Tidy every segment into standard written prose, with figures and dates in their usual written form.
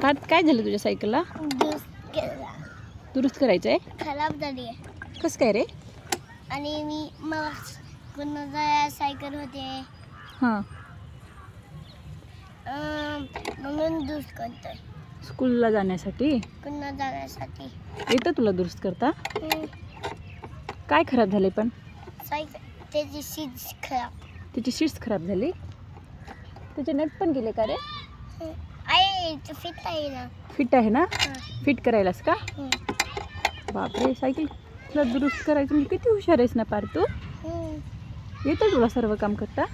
का काय झालं तुझ्या सायकलला? दुरुस्त करायचं आहे? खराब झाली आहे. कसं काय रे? आणि मी मला पुन्हा सायकल होते हां, म्हणून दुरुस्त करतोय. स्कूलला जाण्यासाठी पुन्हा जाण्यासाठी. येतं तुला दुरुस्त करता? काय खराब झाले पण? सायकल त्याची सीट खराब. त्याची शीट्स खराब झाली? त्याचे नट पण गेले का रे? आहे फिट आहे ना. फिट आहे ना? हां. फिट करायलास का? बापरे, सायकल तुला दुरुस्त करायचं म्हणजे किती हुशार आहेस ना पार तू. येतं तुला सर्व काम करता?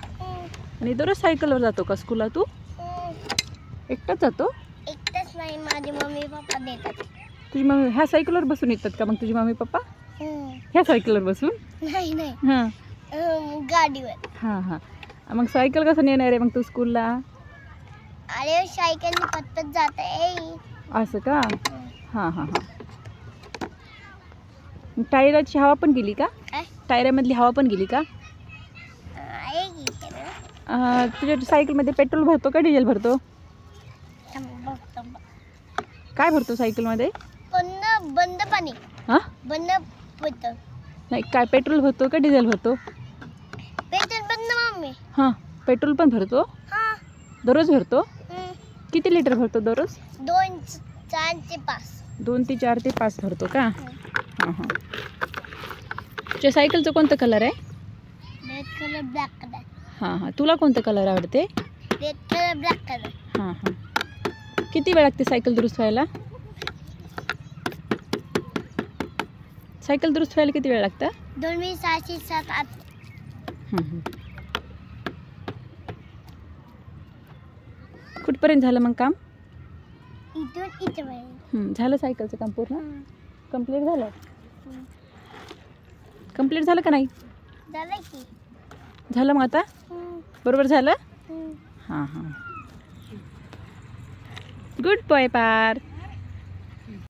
आणि दररोज सायकलवर जातो का स्कूलला तू? एकटाच जातो? एकटाच नाही, माझे मम्मी पप्पा देतात. तुझी मम्मी ह्या सायकलवर बसून येतात का मग तुझी मम्मी पप्पा? ह्या सायकलवर बसून? नाही नाही, हां गाडीवर. हां हां. मग सायकल कसं नेणार आहे मग तू स्कूलला? अरे सायकलने पटपट जाता येईल. असं का? हां हां हां. टायराची हवा पण गेली का? टायरामधली हवा पण गेली का? आहे की त्याला. तुझ्या सायकलमध्ये पेट्रोल भरतो का डिझेल भरतो? काय भरतो सायकलमध्ये? बंद पाणी. हां, बंद होतं. नाही, काय पेट्रोल भरतो का डिझेल भरतो? पेट्रोल बंद मम्मी. हां, पेट्रोल पण भरतो? हां. दररोज भरतो? किती लिटर भरतो दररोज? 2, 4 ते 5. 2 ते 4 ते 5 भरतो का? हां हां. तुझ्या सायकलचं कोणतं कलर आहे? Red colour, black colour. हां हां. तुला कोणतं कलर आवडते? Red colour, black colour. हां हां. किती वेळ लागते सायकल दुरुस्त व्हायला? सायकल दुरुस्त व्हायला किती वेळ लागतं? 2 मिनिट, 6, 7, 8. कुठपर्यंत झालं मग काम? इथून इथपर्यंत. झालं सायकलचं काम पूर्ण? कंप्लीट झालं? कंप्लीट झालं का नाही? झालं की. झालं मग आता? बरोबर झालं? हां हां. गुड बॉय पार.